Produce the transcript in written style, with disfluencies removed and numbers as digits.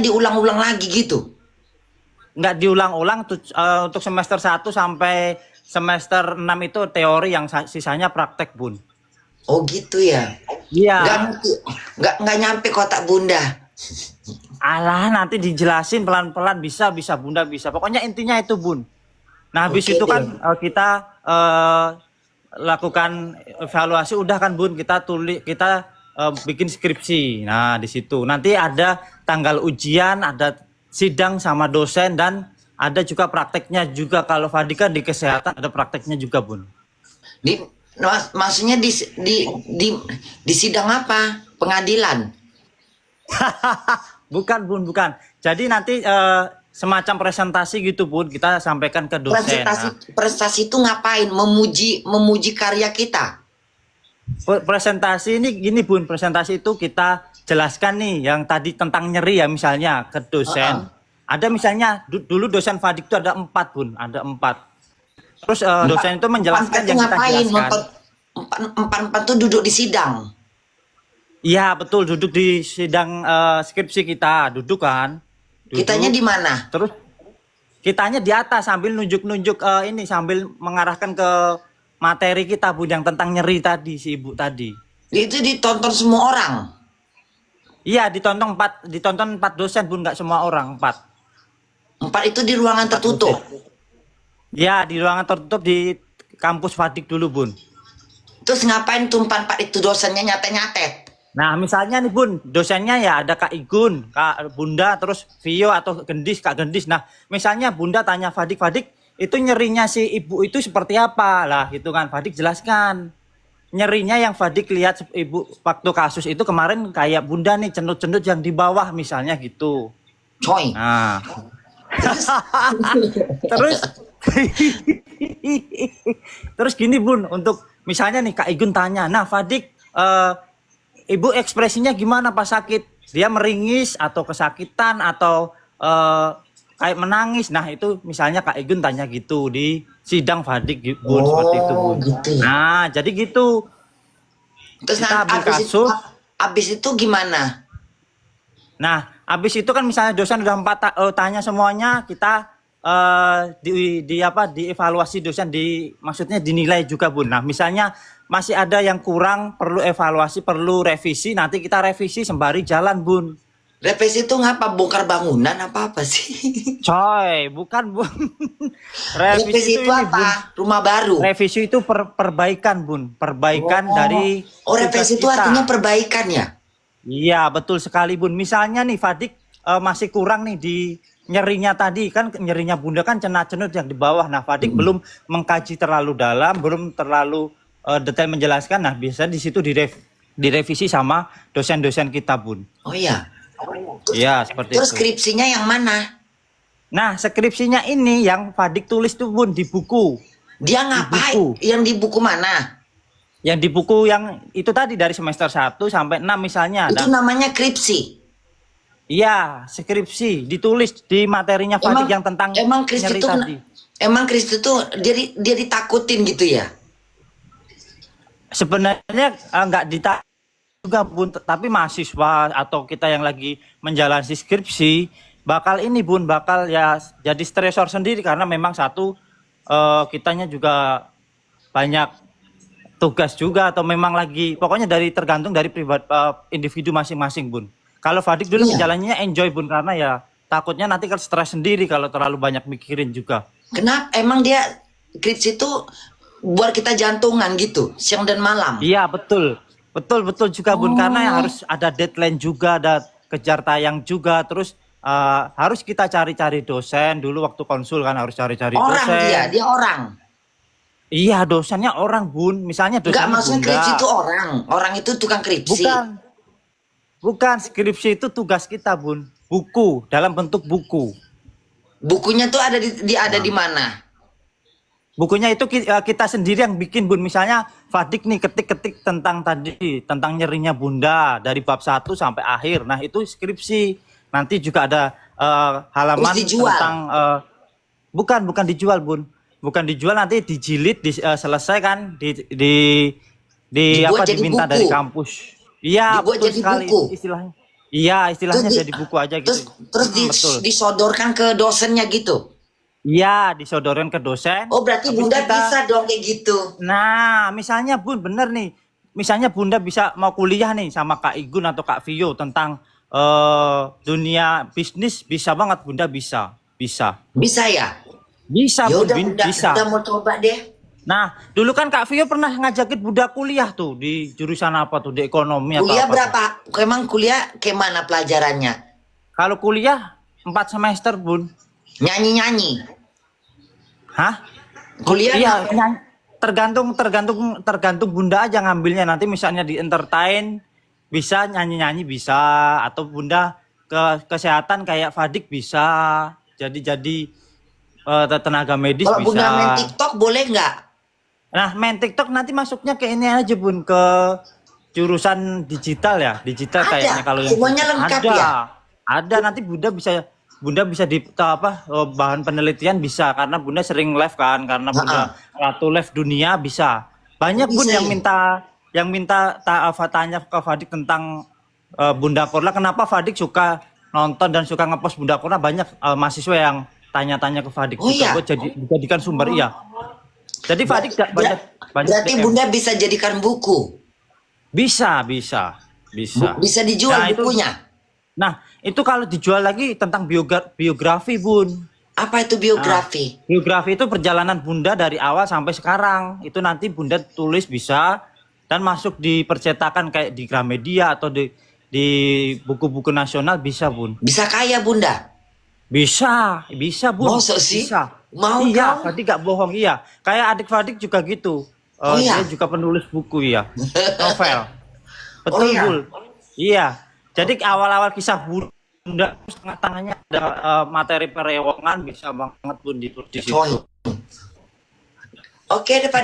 diulang-ulang lagi gitu. Nggak diulang-ulang untuk semester 1 sampai semester 6 itu teori, yang sisanya praktek, Bun. Oh gitu ya. Nggak Iya. ngerti, nggak nyampe kotak bunda. Alah, nanti dijelasin pelan-pelan, bisa Bunda, bisa. Pokoknya intinya itu, Bun. Nah, habis Oke itu deh. kan kita lakukan evaluasi, udah kan, Bun, kita tulis, kita bikin skripsi. Nah, di situ nanti ada tanggal ujian, ada sidang sama dosen, dan ada juga prakteknya juga. Kalau Fadi kan di kesehatan, ada prakteknya juga, Bun. Di maksudnya di sidang apa? Pengadilan. Bukan, Bun, bukan. Jadi nanti semacam presentasi gitu, Bun, kita sampaikan ke dosen. Presentasi Nah, prestasi itu ngapain? Memuji karya kita. presentasi ini gini, Bun, presentasi itu kita jelaskan nih yang tadi tentang nyeri ya, misalnya ke dosen. Heeh. Ada misalnya dulu dosen Fadik itu ada 4, Bun, ada 4. Terus Empat, dosen itu empat menjelaskan itu yang kita ngapain? jelaskan. Empat tuh duduk di sidang. Iya, betul, duduk di sidang skripsi kita, duduk kan. Kitanya di Duduk, mana? terus kitanya di atas sambil nunjuk-nunjuk ini, sambil mengarahkan ke materi kita, Bun, yang tentang nyeri tadi, si Ibu tadi. Itu ditonton semua orang. Iya, ditonton 4 dosen, Bun, nggak semua orang, 4. Empat itu di ruangan 4 dosen. tertutup. Ya, di ruangan tertutup di kampus Fadik dulu, Bun. Terus ngapain tuh empat itu dosennya nyatet-nyatet? Nah, misalnya nih, Bun, dosennya ya ada Kak Igun, Kak Bunda, terus Vio atau Gendis, Kak Gendis. Nah, misalnya Bunda tanya Fadik, Fadik, itu nyerinya si ibu itu seperti apa? Lah, gitu kan. Fadik jelaskan. Nyerinya yang Fadik lihat ibu waktu kasus itu kemarin kayak Bunda nih, cenut-cenut yang di bawah misalnya gitu. Coy. Nah, Terus terus terus gini, Bun, untuk misalnya nih Kak Igun tanya, nah Fadik, ibu ekspresinya gimana pas sakit? Dia meringis atau kesakitan atau kayak menangis. Nah, itu misalnya Kak Igun tanya gitu di sidang Fadik, Bun, seperti itu, oh Bun. gitu ya. Nah, jadi gitu. Terus Kita ambil kasus. abis itu gimana? Nah, habis itu kan misalnya dosen udah 4 tanya semuanya, kita di apa, dievaluasi dosen, maksudnya dinilai juga, Bun. Nah, misalnya masih ada yang kurang, perlu evaluasi, perlu revisi, nanti kita revisi sembari jalan, Bun. Revisi itu ngapa? Bongkar bangunan apa sih? Coy, bukan, Bun. Revisi Revisi itu itu ini, Bun. apa? Rumah baru. Revisi itu perbaikan, Bun. Perbaikan dari Oh, tugas revisi itu kita. artinya perbaikan ya? Iya, betul sekali, Bun. Misalnya nih Fadik masih kurang nih di nyerinya tadi, kan nyerinya Bunda kan cenut-cenut yang di bawah. Nah, Fadik belum mengkaji terlalu dalam, belum terlalu detail menjelaskan. Nah, biasa di situ direvisi sama dosen-dosen kita, Bun. Oh iya. Iya, seperti Terus itu. skripsinya yang mana? Nah, skripsinya ini yang Fadik tulis tuh, Bun, di buku. Dia Di ngapain? buku. Yang di buku mana? Yang di buku yang itu tadi dari semester 1 sampai 6 misalnya. Itu Dan namanya kripsi. iya, skripsi ditulis di materinya Fadik yang tentang emang Kristi nyeri tuh tadi. emang Kristi tuh dia ditakutin gitu ya? Sebenarnya nggak ditak juga, Bun, tapi mahasiswa atau kita yang lagi menjalani skripsi bakal ini, Bun, bakal ya jadi stresor sendiri karena memang satu kitanya juga banyak tugas juga, atau memang lagi pokoknya tergantung dari individu masing-masing, Bun. Kalau Fadik dulu Iya. menjalaninya enjoy, Bun, karena ya takutnya nanti kan stres sendiri kalau terlalu banyak mikirin juga. Kenapa? Emang dia kripsi itu buat kita jantungan gitu, siang dan malam. Iya, betul. Betul juga, Bun, karena ya Oh, harus ada deadline juga, ada kejar tayang juga, terus harus kita cari-cari dosen dulu waktu konsul, kan harus cari-cari orang dosen. dia orang. Iya, dosennya orang, Bun. Misalnya Enggak, dosennya maksudnya Bunda. kripsi itu orang. Orang itu tukang kripsi. Bukan, bukan, skripsi itu tugas kita, Bun. Buku, dalam bentuk buku. Bukunya tuh ada di mana? Bukunya itu kita sendiri yang bikin, Bun. Misalnya Fadik nih ketik-ketik tentang tadi, tentang nyerinya Bunda dari bab 1 sampai akhir. Nah, itu skripsi. Nanti juga ada Terus halaman dijual. tentang bukan dijual, Bun. Bukan dijual, nanti dijilid, selesai kan di apa, Dibuat jadi diminta buku. dari kampus. Iya, Dibuat betul jadi sekali buku. istilahnya. Iya, istilahnya Terus jadi buku aja gitu. terus Betul. disodorkan ke dosennya gitu. Iya, disodorin ke dosen. Oh, berarti Habis Bunda kita, bisa dong kayak gitu. nah, misalnya Bun, bener nih. Misalnya Bunda bisa mau kuliah nih sama Kak Igun atau Kak Vio tentang dunia bisnis, bisa banget Bunda bisa. Bisa. Bisa ya? Bisa Ya Bun, udah Bunda, Bunda bisa. mau coba deh. Nah, dulu kan Kak Vio pernah ngajakin Bunda kuliah tuh di jurusan apa tuh, di ekonomi atau Kuliah apa tuh. berapa? Emang kuliah kayak mana pelajarannya? Kalau kuliah 4 semester Bun. Nyanyi-nyanyi. Hah? Kuliah Iya, ngapain? tergantung Bunda aja ngambilnya. Nanti misalnya di entertain bisa, nyanyi-nyanyi bisa, atau Bunda ke kesehatan kayak Fadik bisa. Jadi tenaga medis Kalau Bunda main bisa. TikTok boleh nggak? Nah, main TikTok nanti masuknya ke ini aja Bun, ke jurusan digital ya. Digital Ada. kayaknya kalau yang Semuanya lengkap ada. ya? Ada nanti Bunda bisa di apa bahan penelitian bisa karena Bunda sering live kan karena Heeh. Bunda ratu live dunia bisa. Banyak Bun Bisa yang ya? minta tanya ke Fadik tentang Bunda Korla, kenapa Fadik suka nonton dan suka ngepost Bunda Korla, banyak mahasiswa yang tanya-tanya ke Fadik Oh juga iya. buat dijadikan sumber iya. Jadi Fadik banyak banyak Berarti DM. Bunda bisa jadikan buku. Bisa. Bisa dijual Nah, itu bukunya. nah, itu kalau dijual lagi tentang biografi, Bun. Apa itu Nah, biografi? biografi itu perjalanan Bunda dari awal sampai sekarang. Itu nanti Bunda tulis bisa dan masuk di percetakan kayak di Gramedia atau di buku-buku nasional bisa, Bun. Bisa kaya Bunda. Bisa, Bun. Masa sih? Bisa. Mau Iya, kau? Fadik gak bohong, iya. Kayak adik Fadik juga gitu. Oh Dia iya. juga penulis buku, ya. Novel. Oh Betul, iya. Bul. Iya. Jadi awal-awal kisah Bunda tengah-tengahnya ada materi perewangan bisa banget Bun ditulis di situ. Oke, Pak.